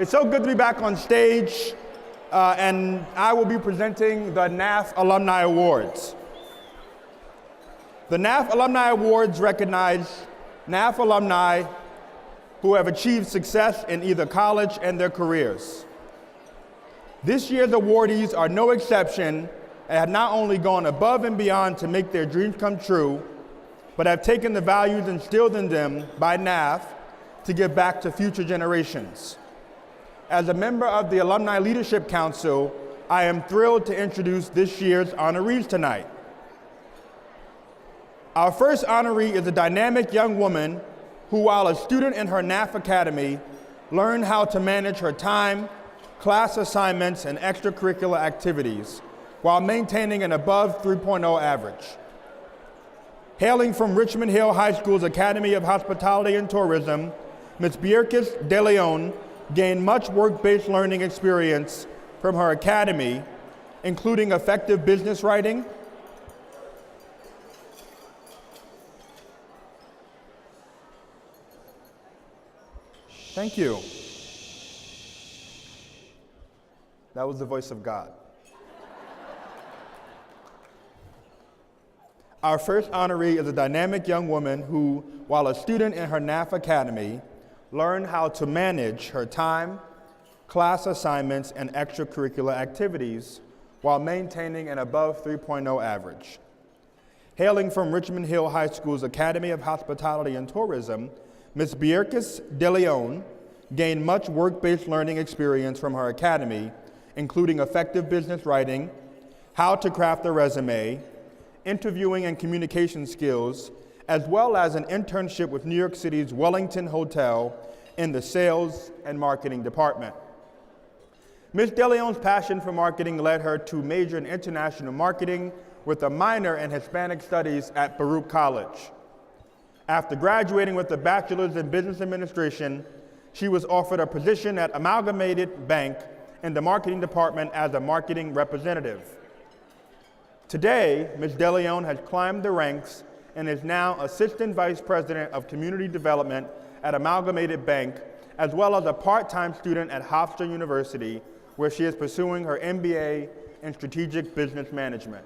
It's so good to be back on stage, and I will be presenting the NAF Alumni Awards. The NAF Alumni Awards recognize NAF alumni who have achieved success in either college and their careers. This year's awardees are no exception and have not only gone above and beyond to make their dreams come true, but have taken the values instilled in them by NAF to give back to future generations. As a member of the Alumni Leadership Council, I am thrilled to introduce this year's honorees tonight. Our first honoree is a dynamic young woman who, while a student in her NAF Academy, learned how to manage her time, class assignments, and extracurricular activities while maintaining an above 3.0 average. Hailing from Richmond Hill High School's Academy of Hospitality and Tourism, Ms. Beatrice De Leon gained much work-based learning experience from her academy, including effective business writing, thank you. That was the voice of God. Our first honoree is a dynamic young woman who, while a student in her NAF Academy, learned how to manage her time, class assignments, and extracurricular activities while maintaining an above 3.0 average. Hailing from Richmond Hill High School's Academy of Hospitality and Tourism, Ms. Beatrice De Leon gained much work-based learning experience from her academy, including effective business writing, how to craft a resume, interviewing and communication skills, as well as an internship with New York City's Wellington Hotel in the sales and marketing department. Ms. De Leon's passion for marketing led her to major in international marketing with a minor in Hispanic studies at Baruch College. After graduating with a bachelor's in business administration, she was offered a position at Amalgamated Bank in the marketing department as a marketing representative. Today, Ms. De Leon has climbed the ranks and is now Assistant Vice President of Community Development at Amalgamated Bank, as well as a part-time student at Hofstra University, where she is pursuing her MBA in Strategic Business Management.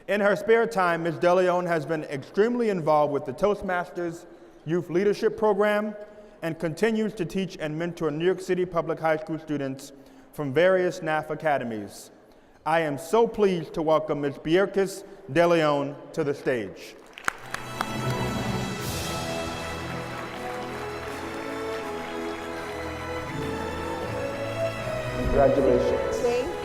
In her spare time, Ms. De Leon has been extremely involved with the Toastmasters Youth Leadership Program and continues to teach and mentor New York City public high school students from various NAF academies. I am so pleased to welcome Ms. Beatrice De Leon to the stage. Congratulations. Thank you.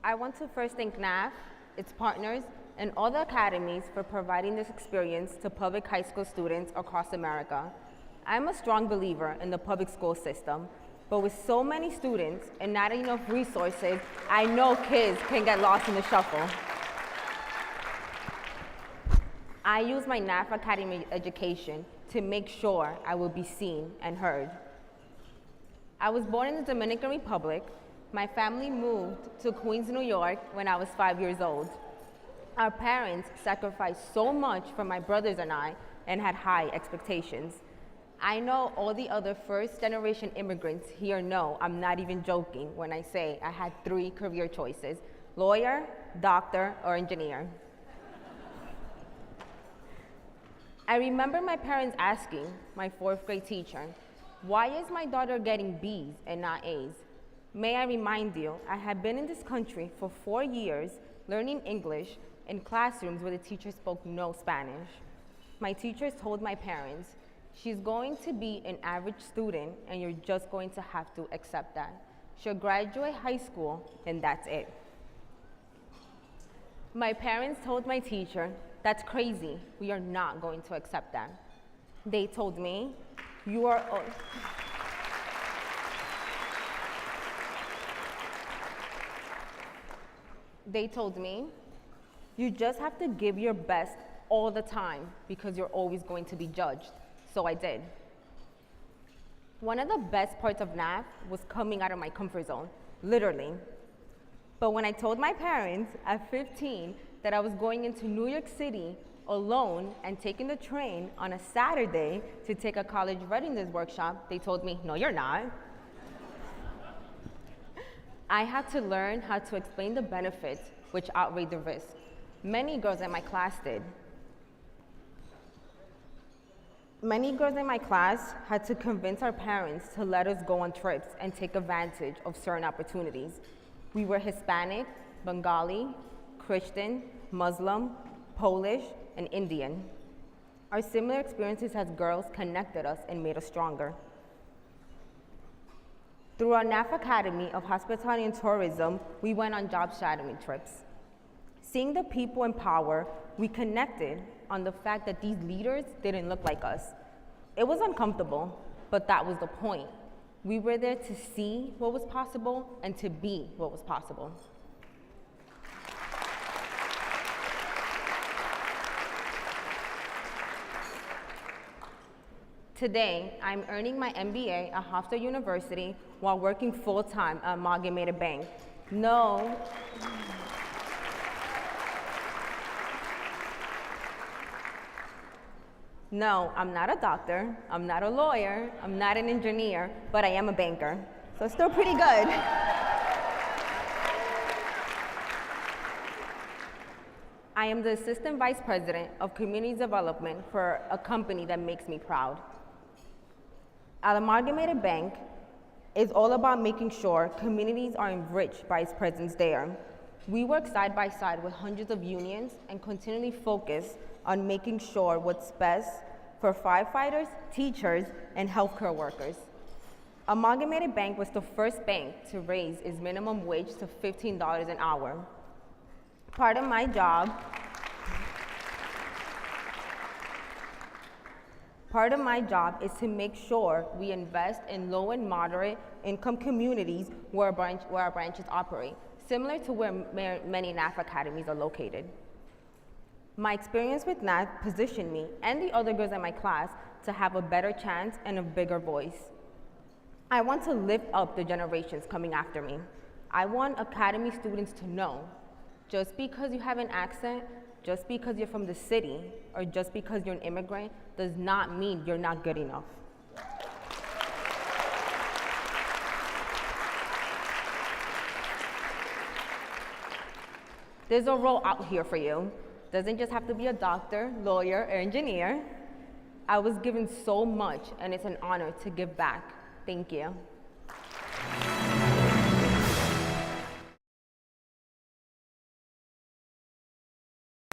I want to first thank NAF, its partners, and all the academies for providing this experience to public high school students across America. I'm a strong believer in the public school system, but with so many students and not enough resources, I know kids can get lost in the shuffle. I use my NAF Academy education to make sure I will be seen and heard. I was born in the Dominican Republic. My family moved to Queens, New York when I was 5 years old. Our parents sacrificed so much for my brothers and I and had high expectations. I know all the other first-generation immigrants here know I'm not even joking when I say I had 3 career choices: lawyer, doctor, or engineer. I remember my parents asking my 4th grade teacher, "Why is my daughter getting B's and not A's?" May I remind you, I had been in this country for 4 years learning English in classrooms where the teacher spoke no Spanish. My teachers told my parents, "She's going to be an average student and you're just going to have to accept that. She'll graduate high school and that's it." My parents told my teacher, "That's crazy, we are not going to accept that." They told me, "You are..." They told me, "You just have to give your best all the time because you're always going to be judged. So I did. One of the best parts of NAF was coming out of my comfort zone, literally. But when I told my parents at 15 that I was going into New York City alone and taking the train on a Saturday to take a college readiness workshop, they told me, no, you're not. I had to learn how to explain the benefits which outweighed the risk. Many girls in my class did. Many girls in my class had to convince our parents to let us go on trips and take advantage of certain opportunities. We were Hispanic, Bengali, Christian, Muslim, Polish, and Indian. Our similar experiences as girls connected us and made us stronger. Through our NAF Academy of Hospitality and Tourism, we went on job shadowing trips. Seeing the people in power, we connected on the fact that these leaders didn't look like us. It was uncomfortable, but that was the point. We were there to see what was possible and to be what was possible. Today, I'm earning my MBA at Hofstra University while working full-time at Amalgamated Bank. No, I'm not a doctor, I'm not a lawyer, I'm not an engineer, but I am a banker. So it's still pretty good. I am the Assistant Vice President of Community Development for a company that makes me proud. At Amalgamated Bank is all about making sure communities are enriched by its presence there. We work side by side with hundreds of unions and continually focus on making sure what's best for firefighters, teachers, and healthcare workers. Amalgamated Bank was the first bank to raise its minimum wage to $15 an hour. Part of my job is to make sure we invest in low and moderate income communities where our branches operate, similar to where many NAF academies are located. My experience with NAF positioned me and the other girls in my class to have a better chance and a bigger voice. I want to lift up the generations coming after me. I want academy students to know, just because you have an accent, just because you're from the city, or just because you're an immigrant, does not mean you're not good enough. There's a role out here for you. Doesn't just have to be a doctor, lawyer, or engineer. I was given so much, and it's an honor to give back. Thank you.